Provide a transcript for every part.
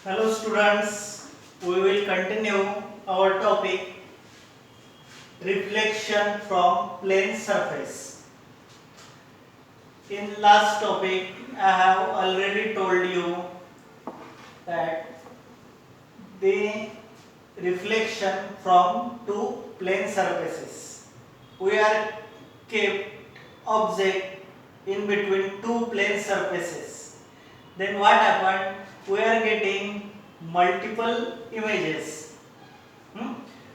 Hello students, we will continue our topic reflection from plane surface. In last topic I have already told you that the reflection from two plane surfaces. We are kept object in between two plane surfaces. Then what happened? We are getting multiple images.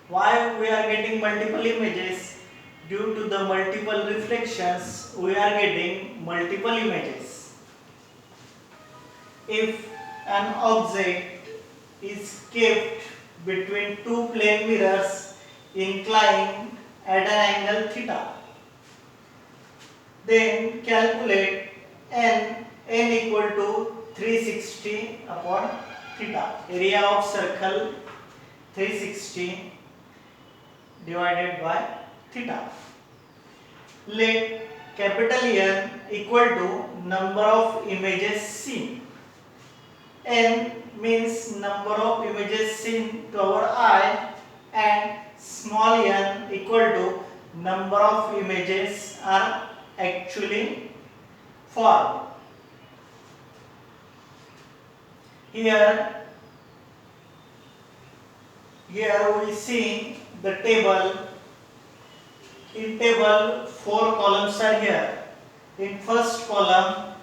Why we are getting multiple images? Due to the multiple reflections, we are getting multiple images. If an object is kept between two plane mirrors inclined at an angle theta, then calculate n equal to 360 upon theta. Area of circle 360 divided by theta. Let capital N equal to number of images seen. N means number of images seen to our eye, and small n equal to number of images are actually formed. Here we see the table. In table, 4 columns are here. In first column,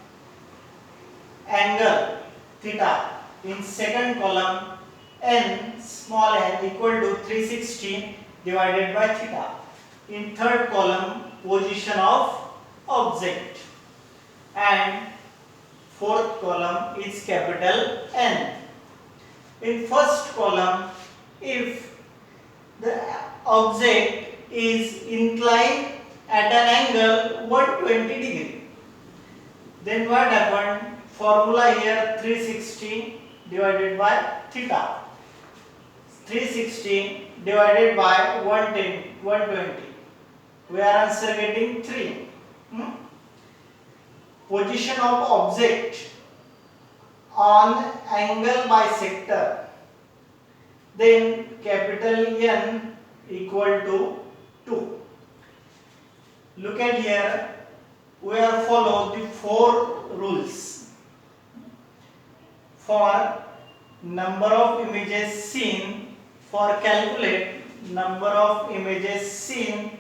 angle theta. In second column, n small n equal to 360 divided by theta. In third column, position of object, and fourth column is capital N. In first column, if the object is inclined at an angle 120 degree, then what happened? Formula here 360 divided by theta. 360 divided by 120. We are answer getting 3. Position of object on angle bisector, then capital N equal to 2. Look at here, we are follow the 4 rules. For number of images seen, for calculate number of images seen,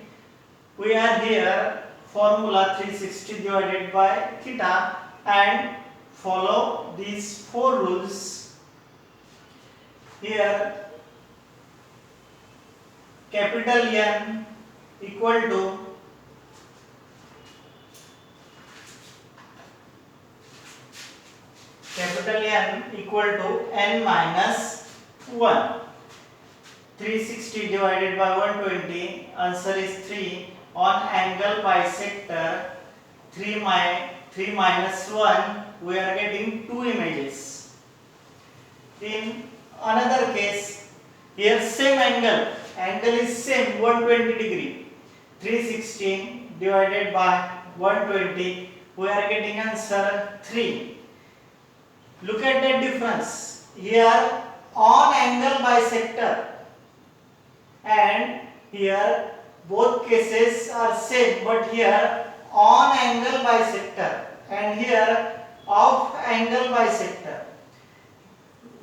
we are here formula 360 divided by theta and follow these 4 rules. Here capital N equal to n minus 1. 360 divided by 120, answer is 3. On angle bisector 3 minus 1, we are getting 2 images. In another case, here same angle is same 120 degree. 360 divided by 120, we are getting answer 3. Look at the difference. Here on angle bisector, and here both cases are same, but here on angle bisector and here off angle bisector.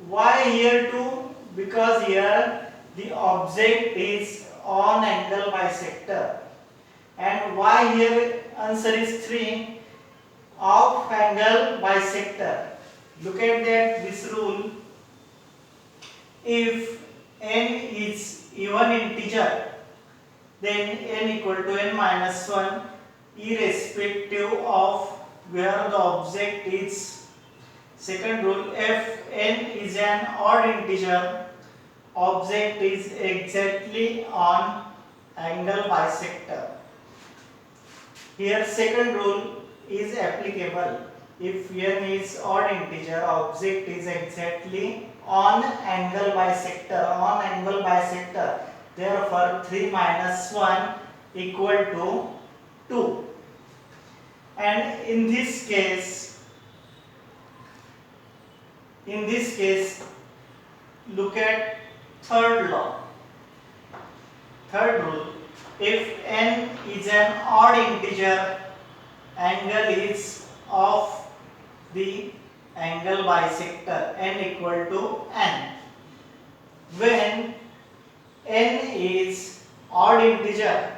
Why here 2? Because here the object is on angle bisector. And why here answer is 3? Off angle bisector. Look at that, this rule. If n is even integer, then n equal to n minus 1 irrespective of where the object is. Second rule, if n is an odd integer, object is exactly on angle bisector. Here second rule is applicable. If n is odd integer, object is exactly on angle bisector. Therefore 3 minus 1 equal to 2. And in this case look at third law. Third rule, if n is an odd integer, angle is of the angle bisector n equal to n. When n is odd integer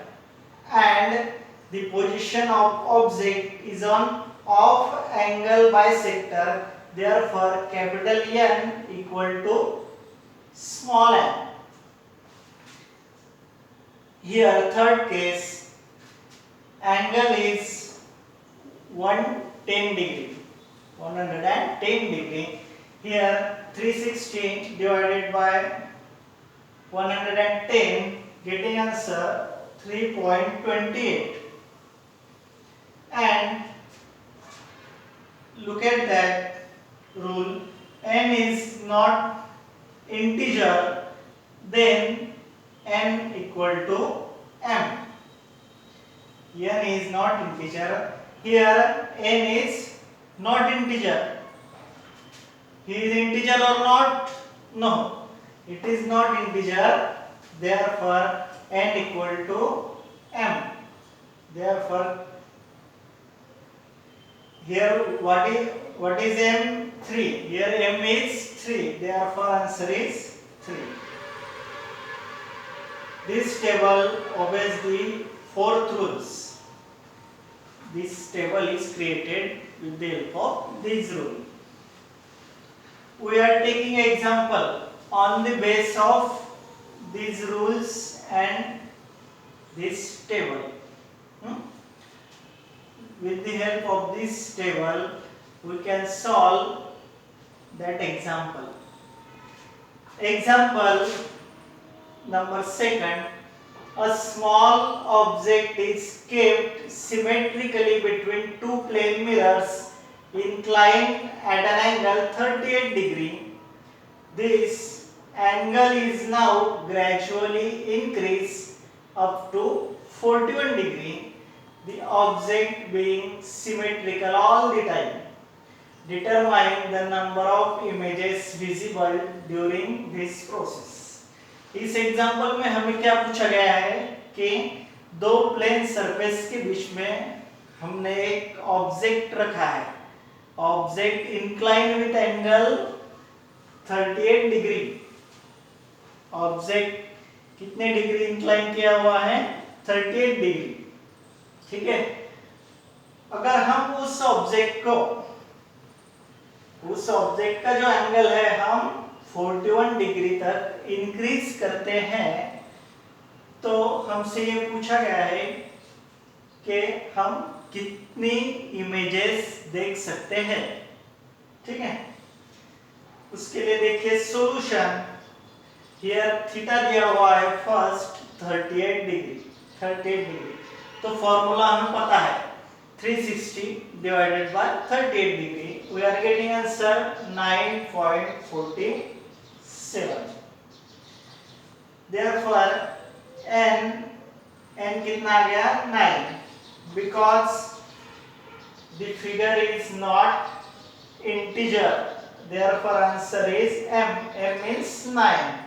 and the position of object is on off angle bisector, therefore capital N equal to small n. Here third case, angle is 110 degree, 110 degree. Here 360 divided by 110, getting answer 3.28. And look at that rule, n is not integer, then n equal to m. n is not integer, here n is not integer. He is integer or not? No, it is not integer, therefore n equal to m. Therefore here what is m? 3. Here m is 3, therefore answer is 3. This table obeys the fourth rules. This table is created with the help of this rule. We are taking example on the base of these rules and this table. With the help of this table, we can solve that example. Example number second, a small object is kept symmetrically between two plane mirrors inclined at an angle 38 degree. This angle is now gradually increased up to 41 degree, the object being symmetrical all the time. Determine the number of images visible during this process. इस example में हमें क्या पूछा गया है कि दो plane surface के बीच में हमने एक ऑब्जेक्ट रखा है. Object incline with angle 38 degree. Object कितने डिग्री इंक्लाइन किया हुआ है? 38 डिग्री. ठीक है. अगर हम उस ऑब्जेक्ट का जो एंगल है हम 41 डिग्री तक इंक्रीज करते हैं, तो हमसे ये पूछा गया है कि हम कितनी इमेजेस देख सकते हैं. ठीक है. उसके लिए देखिए सॉल्यूशन. हियर थीटा दिया हुआ है फर्स्ट 38 डिग्री. तो फॉर्मूला हमें पता है 360 divided by 38 degree. We are getting answer 9.47. Therefore n कितना आ गया? 9. Because the figure is not integer, therefore answer is m. M means 9.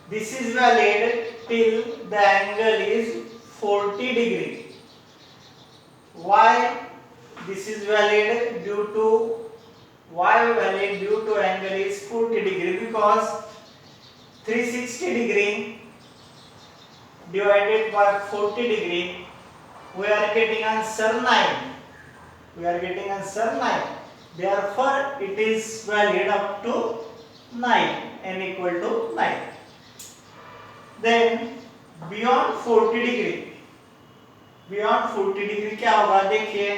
This is valid till the angle is 40 degree. Why this is valid? Why valid? Due to angle is 40 degree, because 360 degree divided by 40 degree, we are getting answer 9. Therefore it is valid up to 9. N equal to 9. Then beyond 40 degree क्या होगा? देखिए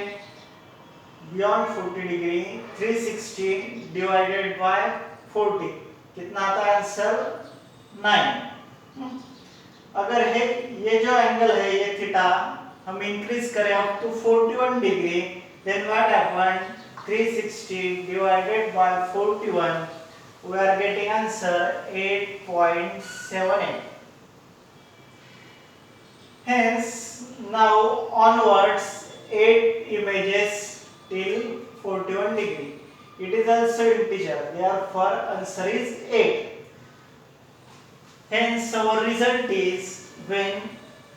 beyond 40 degree 360 divided bye 40 कितना आता है? Answer 9. अगर है ये जो एंगल है ये थीटा हम इंक्रीज करें up to 41 degree, then what happen? 360 divided by 41, we are getting answer 8.78. Hence now onwards 8 images till 41 degree. It is also integer. Therefore, answer is 8. Hence, our result is when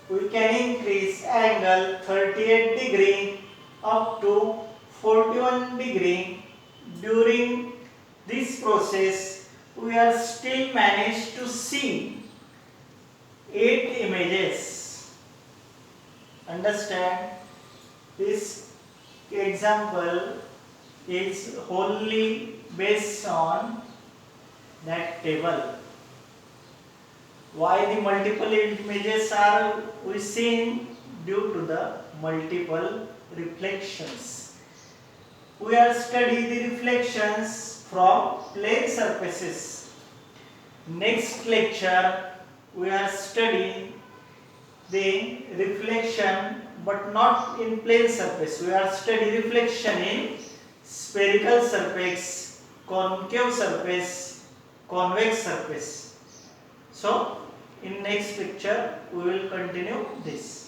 we can increase angle 38 degree up to 41 degree. During this process, we are still managed to see 8 images. Understand? This example is wholly based on that table. Why the multiple images are we seen? Due to the multiple reflections. We are studying the reflections from plane surfaces. Next lecture we are studying the reflection but not in plane surface. We are studying reflection in spherical surface, concave surface, convex surface. So in next lecture we will continue this.